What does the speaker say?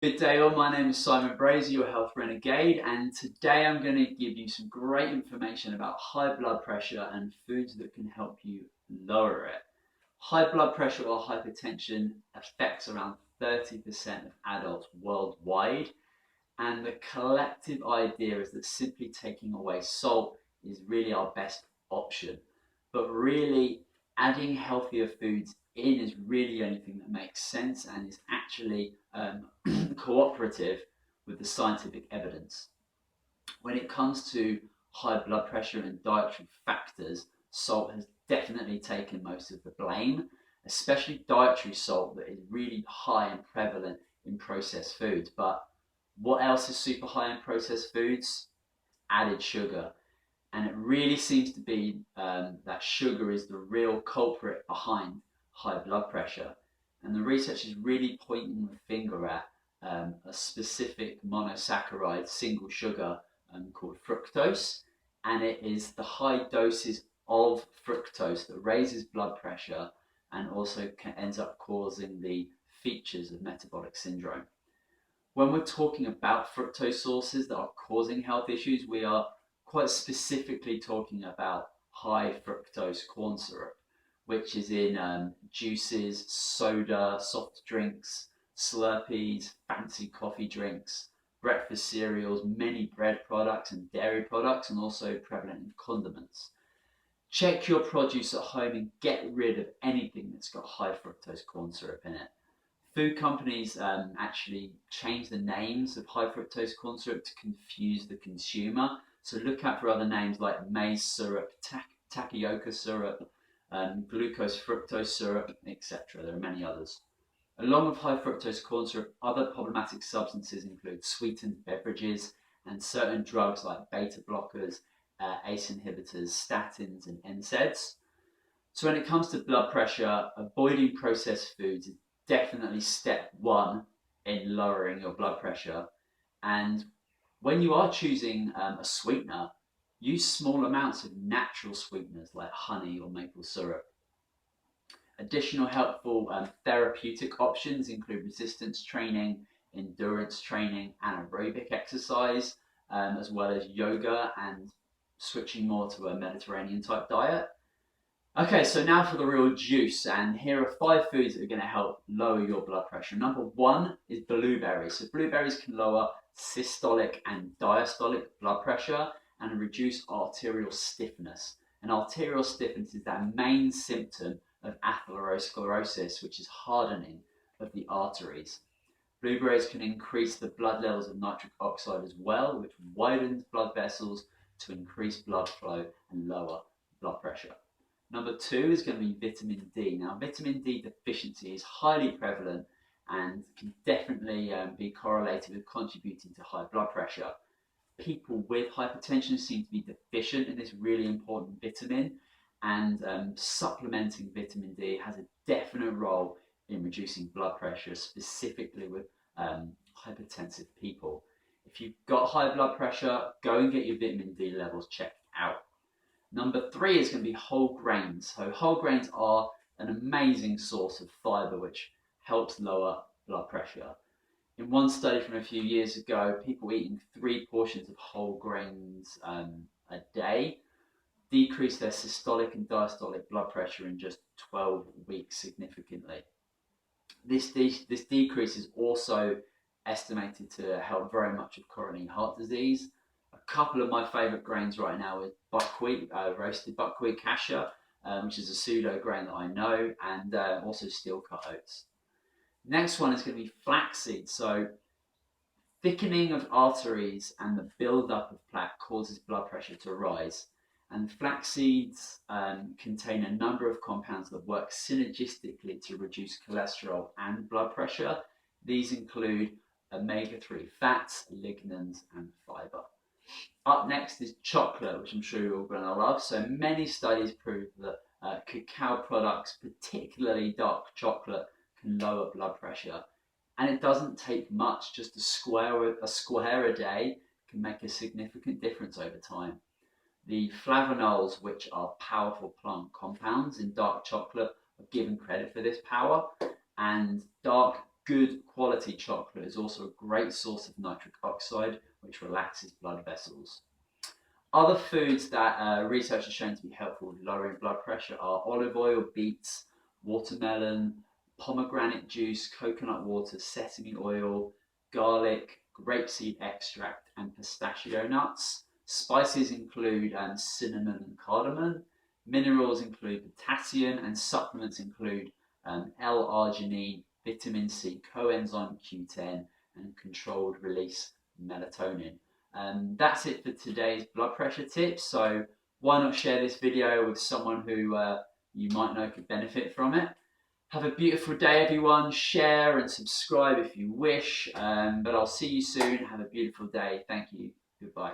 Good day all, my name is Simon Brazier, your health renegade, and today I'm going to give you some great information about high blood pressure and foods that can help you lower it. High blood pressure or hypertension affects around 30% of adults worldwide, and the collective idea is that simply taking away salt is really our best option. But really, adding healthier foods in is really the only thing that makes sense and is actually cooperative with the scientific evidence. When it comes to high blood pressure and dietary factors, salt has definitely taken most of the blame, especially dietary salt that is really high and prevalent in processed foods. But what else is super high in processed foods? Added sugar. And it really seems to be that sugar is the real culprit behind high blood pressure. And the research is really pointing the finger at a specific monosaccharide, single sugar called fructose. And it is the high doses of fructose that raises blood pressure and also ends up causing the features of metabolic syndrome. When we're talking about fructose sources that are causing health issues, we are quite specifically talking about high fructose corn syrup, which is in juices, soda, soft drinks, Slurpees, fancy coffee drinks, breakfast cereals, many bread products and dairy products, and also prevalent in condiments. Check your produce at home and get rid of anything that's got high fructose corn syrup in it. Food companies actually change the names of high fructose corn syrup to confuse the consumer. So look out for other names like maize syrup, tapioca syrup, glucose fructose syrup, etc. There are many others. Along with high fructose corn syrup, other problematic substances include sweetened beverages and certain drugs like beta blockers, ACE inhibitors, statins, and NSAIDs. So when it comes to blood pressure, avoiding processed foods is definitely step one in lowering your blood pressure. And when you are choosing a sweetener, use small amounts of natural sweeteners like honey or maple syrup. Additional helpful therapeutic options include resistance training, endurance training, anaerobic exercise, as well as yoga and switching more to a Mediterranean type diet. Okay, so now for the real juice, and here are 5 foods that are going to help lower your blood pressure. Number one is blueberries. So blueberries can lower systolic and diastolic blood pressure and reduce arterial stiffness. And arterial stiffness is that main symptom of atherosclerosis, which is hardening of the arteries. Blueberries can increase the blood levels of nitric oxide as well, which widens blood vessels to increase blood flow and lower blood pressure. Number two is going to be vitamin D. Now, vitamin D deficiency is highly prevalent and can definitely be correlated with contributing to high blood pressure. People with hypertension seem to be deficient in this really important vitamin, and supplementing vitamin D has a definite role in reducing blood pressure, specifically with hypertensive people. If you've got high blood pressure, go and get your vitamin D levels checked out. Number three is going to be whole grains. So whole grains are an amazing source of fiber, which helps lower blood pressure. In one study from a few years ago, people eating 3 portions of whole grains a day decreased their systolic and diastolic blood pressure in just 12 weeks significantly. This decrease is also estimated to help very much with coronary heart disease. A couple of my favourite grains right now is buckwheat, roasted buckwheat cassia, which is a pseudo grain that I know, and also steel cut oats. Next one is going to be flaxseed. So thickening of arteries and the build-up of plaque causes blood pressure to rise. And flax seeds contain a number of compounds that work synergistically to reduce cholesterol and blood pressure. These include omega-3 fats, lignans, and fiber. Up next is chocolate, which I'm sure you're all going to love. So many studies prove that cacao products, particularly dark chocolate, can lower blood pressure. And it doesn't take much, just a square a day can make a significant difference over time. The flavonols, which are powerful plant compounds in dark chocolate, are given credit for this power, and dark good quality chocolate is also a great source of nitric oxide, which relaxes blood vessels. Other foods that research has shown to be helpful with lowering blood pressure are olive oil, beets, watermelon, pomegranate juice, coconut water, sesame oil, garlic, grapeseed extract, and pistachio nuts. Spices include cinnamon and cardamom. Minerals include potassium, and supplements include L-arginine, vitamin C, coenzyme Q10, and controlled release melatonin. That's it for today's blood pressure tips. So why not share this video with someone who you might know could benefit from it. Have a beautiful day, everyone. Share and subscribe if you wish. But I'll see you soon. Have a beautiful day. Thank you. Goodbye.